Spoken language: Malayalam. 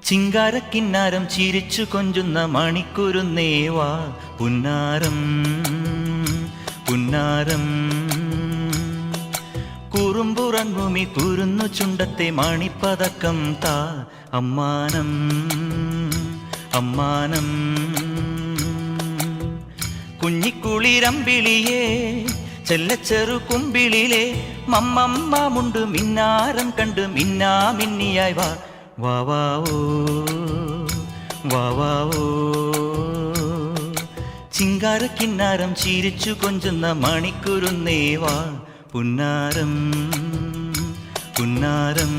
ചിങ്കാരക്കിന്നാരം ചിരിച്ചു കൊഞ്ചുന്ന മണിക്കുരുന്നേവാ പുന്നാരം പുന്നാരം കുറുമ്പുറങ്ങുമി കുരുന്നു ചുണ്ടത്തെ മണിപ്പതക്കം താ അമ്മാനം അമ്മാനം കുഞ്ഞിക്കുളിരമ്പിളിയേ ചെല്ലച്ചെറു കുമ്പിളിലെ മമ്മമ്മുണ്ട് മിന്നാരം കണ്ട് മിന്നാ മിന്നിയായി വാ വാവാവോ വാവാവോ ചിങ്കാരക്കിന്നാരം ചിരിച്ചു കൊഞ്ചുന്ന മണിക്കുരുന്നേവാ പുന്നാരം പുന്നാരം